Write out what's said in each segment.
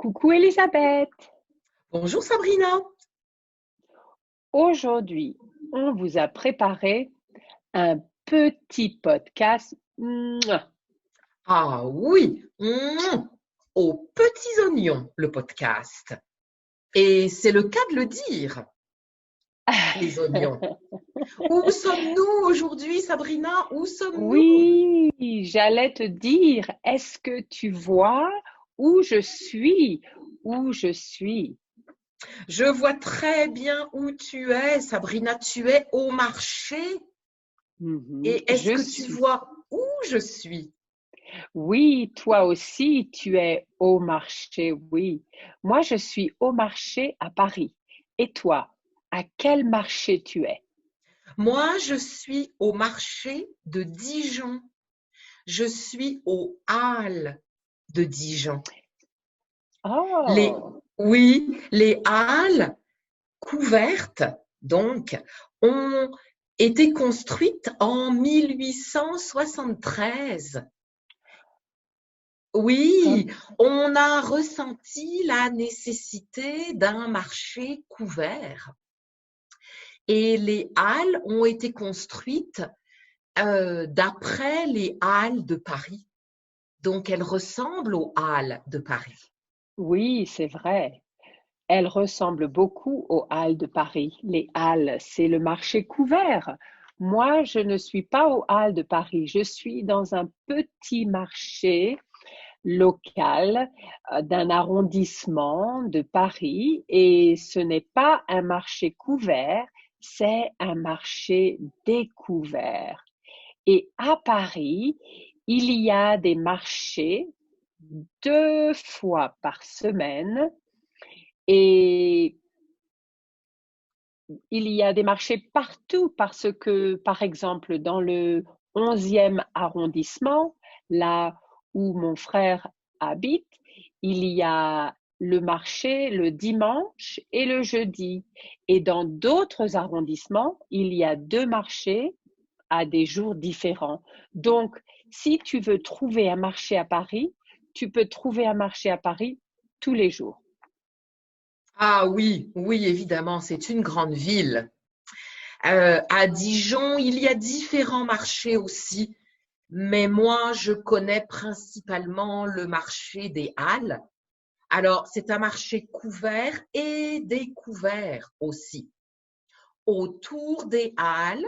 Coucou Elisabeth. Bonjour Sabrina. Aujourd'hui, on vous a préparé un petit podcast. Ah oui, aux petits oignons, le podcast. Et c'est le cas de le dire, les oignons. Où sommes-nous aujourd'hui, Sabrina? Où sommes-nous? Oui, j'allais te dire, est-ce que tu vois où je suis? Où je suis? Je vois très bien où tu es, Sabrina. Tu es au marché. Et est-ce Je que tu suis. vois où je suis? Oui, toi aussi, tu es au marché, oui. Moi, je suis au marché à Paris. Et toi, à quel marché tu es? Moi, je suis au marché de Dijon. Je suis aux Halles de Dijon. Les, Oh, oui, les halles couvertes, donc, ont été construites en 1873. Oui, comme on a ressenti la nécessité d'un marché couvert. Et les halles ont été construites d'après les halles de Paris. Donc, elles ressemblent aux halles de Paris. oui, c'est vrai. Elle ressemble beaucoup aux halles de Paris. Les halles, c'est le marché couvert. Moi, je ne suis pas aux halles de Paris. Je suis dans un petit marché local d'un arrondissement de Paris et ce n'est pas un marché couvert, c'est un marché découvert. Et à Paris, il y a des marchés 2 fois par semaine et il y a des marchés partout parce que, par exemple, dans le 11e arrondissement, là où mon frère habite, il y a le marché le dimanche et le jeudi. Et dans d'autres arrondissements, il y a 2 marchés à des jours différents. Donc, si tu veux trouver un marché à Paris, tu peux trouver un marché à Paris tous les jours. Ah oui, oui, évidemment, c'est une grande ville. À Dijon, il y a différents marchés aussi, mais moi, je connais principalement le marché des Halles. Alors, c'est un marché couvert et découvert aussi. Autour des Halles,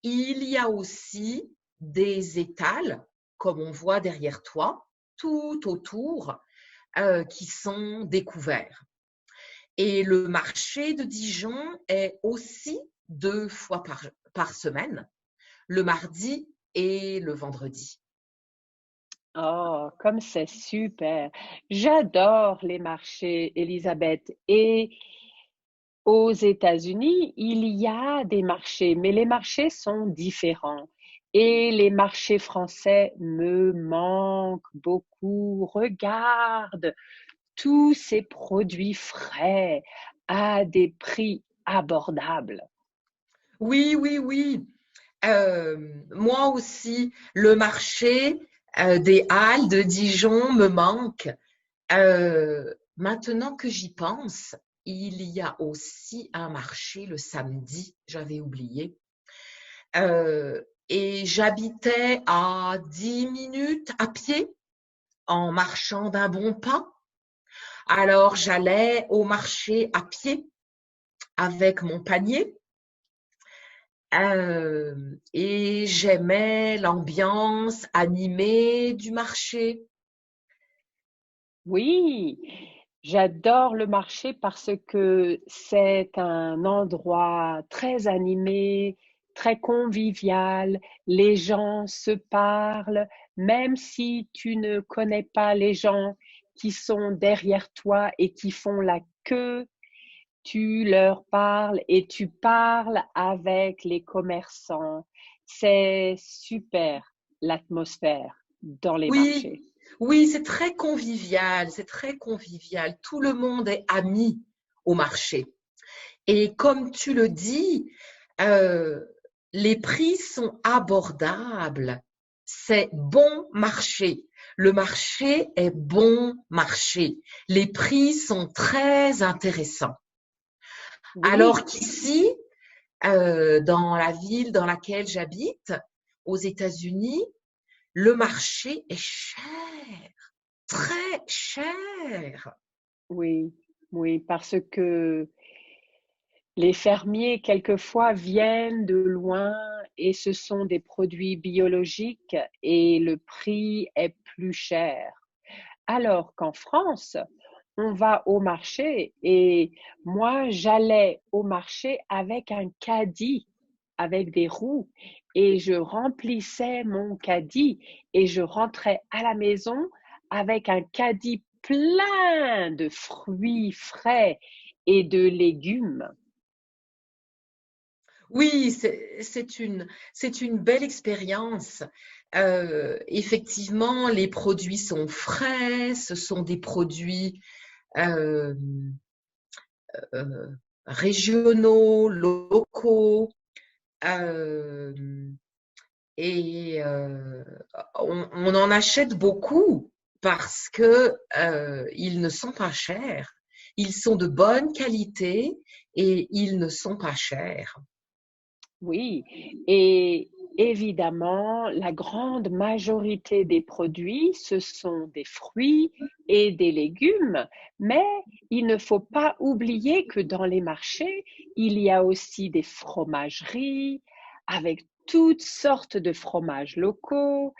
il y a aussi des étals, comme on voit derrière toi, tout autour, qui sont découverts. Et le marché de Dijon est aussi 2 fois par semaine, le mardi et le vendredi. Oh, comme c'est super. J'adore les marchés, Elisabeth. Et aux États-Unis, il y a des marchés, mais les marchés sont différents. Et les marchés français me manquent beaucoup. Regarde tous ces produits frais à des prix abordables. Oui, oui, oui. Moi aussi, le marché des Halles de Dijon me manque. Maintenant que j'y pense, il y a aussi un marché le samedi, j'avais oublié. Et j'habitais à 10 minutes à pied en marchant d'un bon pas. Alors j'allais au marché à pied avec mon panier et j'aimais l'ambiance animée du marché. Oui, j'adore le marché parce que c'est un endroit très animé, très convivial. Les gens se parlent, même si tu ne connais pas les gens qui sont derrière toi et qui font la queue, tu leur parles et tu parles avec les commerçants. C'est super l'atmosphère dans les Oui, marchés. oui, c'est très convivial, c'est très convivial. Tout le monde est ami au marché. Et comme tu le dis, euh, les prix sont abordables. C'est bon marché. Le marché est bon marché. Les prix sont très intéressants. Oui, Alors qu'ici, dans la ville dans laquelle j'habite, aux États-Unis, le marché est cher, très cher. oui, oui, parce que les fermiers, quelquefois, viennent de loin et ce sont des produits biologiques et le prix est plus cher. Alors qu'en France, on va au marché et moi, j'allais au marché avec un caddie, avec des roues et je remplissais mon caddie et je rentrais à la maison avec un caddie plein de fruits frais et de légumes. Oui, c'est une belle expérience. Effectivement, les produits sont frais, ce sont des produits euh, euh, régionaux, locaux, euh, et on en achète beaucoup parce que ils ne sont pas chers. Ils sont de bonne qualité et ils ne sont pas chers. Oui, et évidemment, la grande majorité des produits, ce sont des fruits et des légumes, mais il ne faut pas oublier que dans les marchés, il y a aussi des fromageries avec toutes sortes de fromages locaux,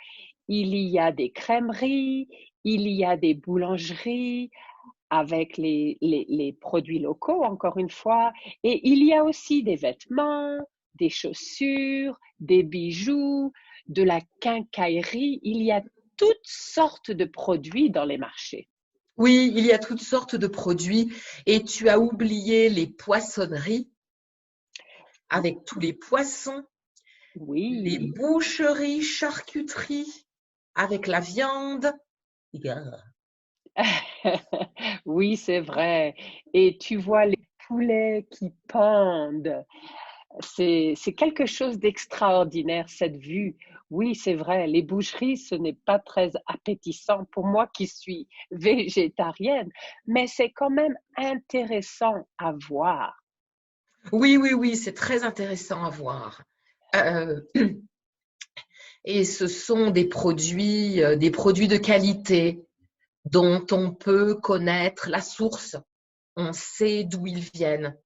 il y a des crèmeries, il y a des boulangeries avec les produits locaux, encore une fois. Et il y a aussi des vêtements, des chaussures, des bijoux, de la quincaillerie. Il y a toutes sortes de produits dans les marchés. Oui, il y a toutes sortes de produits et tu as oublié les poissonneries avec tous les poissons, les Oui, boucheries, charcuteries avec la viande. oui, c'est vrai. Et tu vois les poulets qui pendent. C'est quelque chose d'extraordinaire, cette vue. Oui, c'est vrai, les boucheries, ce n'est pas très appétissant pour moi qui suis végétarienne, mais c'est quand même intéressant à voir. Oui, oui, oui, c'est très intéressant à voir. Euh, et ce sont des produits de qualité dont on peut connaître la source. On sait d'où ils viennent.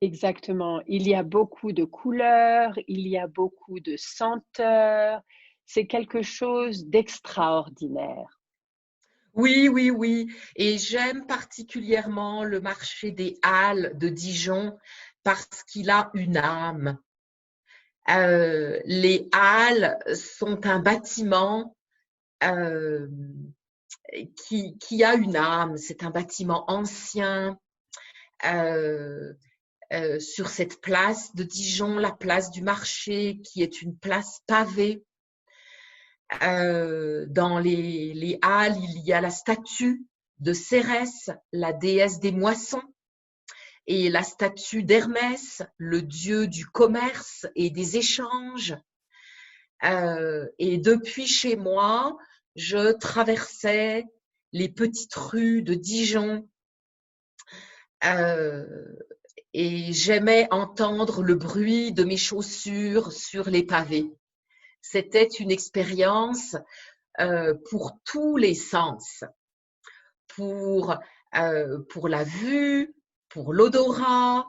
Exactement. Il y a beaucoup de couleurs, il y a beaucoup de senteurs. C'est quelque chose d'extraordinaire. Oui, oui, oui. Et j'aime particulièrement le marché des Halles de Dijon parce qu'il a une âme. Les Halles sont un bâtiment euh, qui a une âme. C'est un bâtiment ancien. euh, sur cette place de Dijon, la place du marché, qui est une place pavée. Dans les halles, il y a la statue de Cérès, la déesse des moissons, et la statue d'Hermès, le dieu du commerce et des échanges. Et depuis chez moi, je traversais les petites rues de Dijon euh, et j'aimais entendre le bruit de mes chaussures sur les pavés. C'était une expérience pour tous les sens, pour, pour la vue, pour l'odorat,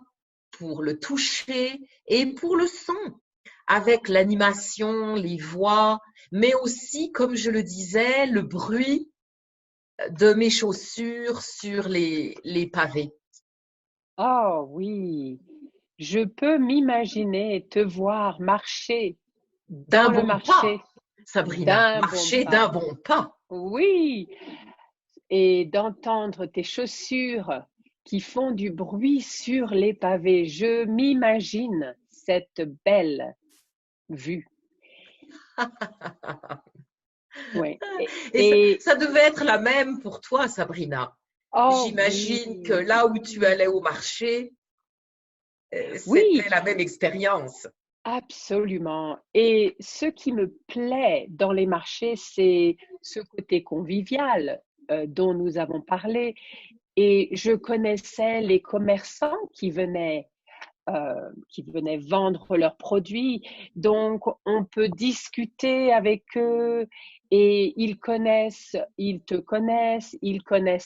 pour le toucher et pour le son, avec l'animation, les voix, mais aussi, comme je le disais, le bruit de mes chaussures sur les pavés. Oh oui, je peux m'imaginer te voir marcher D'un dans le bon pas, marché Sabrina, d'un bon marcher d'un pas. bon pas. Oui, et d'entendre tes chaussures qui font du bruit sur les pavés. Je m'imagine cette belle vue. Oui. Et ça devait être la même pour toi, Sabrina. Oh J'imagine que oui, là où tu allais au marché, c'était oui, la même expérience. Absolument. Et ce qui me plaît dans les marchés, c'est ce côté convivial dont nous avons parlé. Et je connaissais les commerçants qui venaient vendre leurs produits. Donc, on peut discuter avec eux et ils connaissent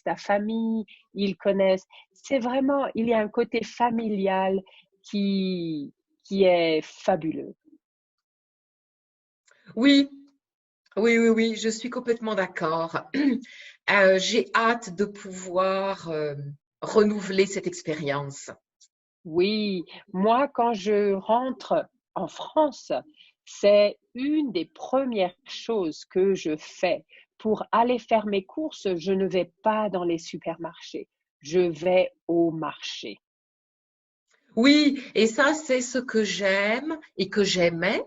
ta famille, ils connaissent. C'est vraiment, il y a un côté familial qui, qui est fabuleux. Oui, oui, oui, oui, je suis complètement d'accord. J'ai hâte de pouvoir renouveler cette expérience. Oui, moi, quand je rentre en France, c'est une des premières choses que je fais. Pour aller faire mes courses, je ne vais pas dans les supermarchés, je vais au marché. Oui, et ça, c'est ce que j'aime et que j'aimais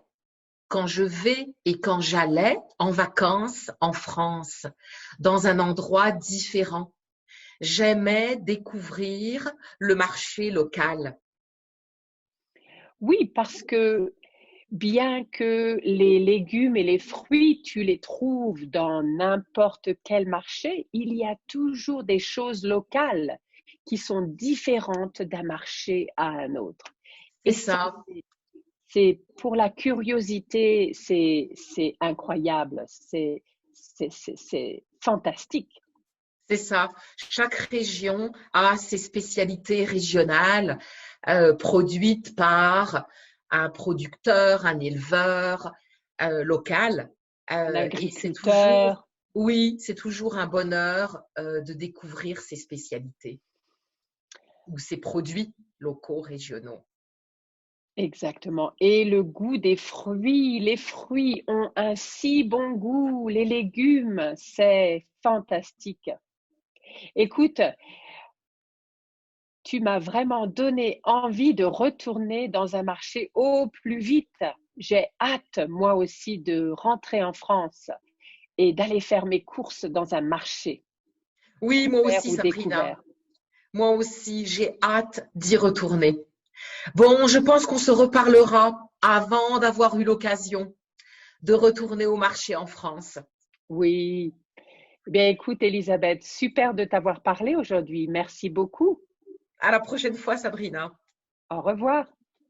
quand je vais et quand j'allais en vacances en France, dans un endroit différent. J'aimais découvrir le marché local. Oui, parce que bien que les légumes et les fruits, tu les trouves dans n'importe quel marché, il y a toujours des choses locales qui sont différentes d'un marché à un autre. C'est Et ça, ça, c'est pour la curiosité, c'est incroyable, c'est fantastique. c'est ça. Chaque région a ses spécialités régionales produites par un producteur, un éleveur local. Un Et c'est toujours, agriculteur, oui, c'est toujours un bonheur de découvrir ces spécialités ou ces produits locaux, régionaux. exactement. Et le goût des fruits, les fruits ont un si bon goût, les légumes, c'est fantastique. Écoute, tu m'as vraiment donné envie de retourner dans un marché au plus vite. J'ai hâte, moi aussi, de rentrer en France et d'aller faire mes courses dans un marché, Oui, moi couvert aussi, ou Sabrina. découvert. Moi aussi, j'ai hâte d'y retourner. Bon, je pense qu'on se reparlera avant d'avoir eu l'occasion de retourner au marché en France. Oui. Eh bien, écoute, Elisabeth, super de t'avoir parlé aujourd'hui. Merci beaucoup. À la prochaine fois, Sabrina. Au revoir.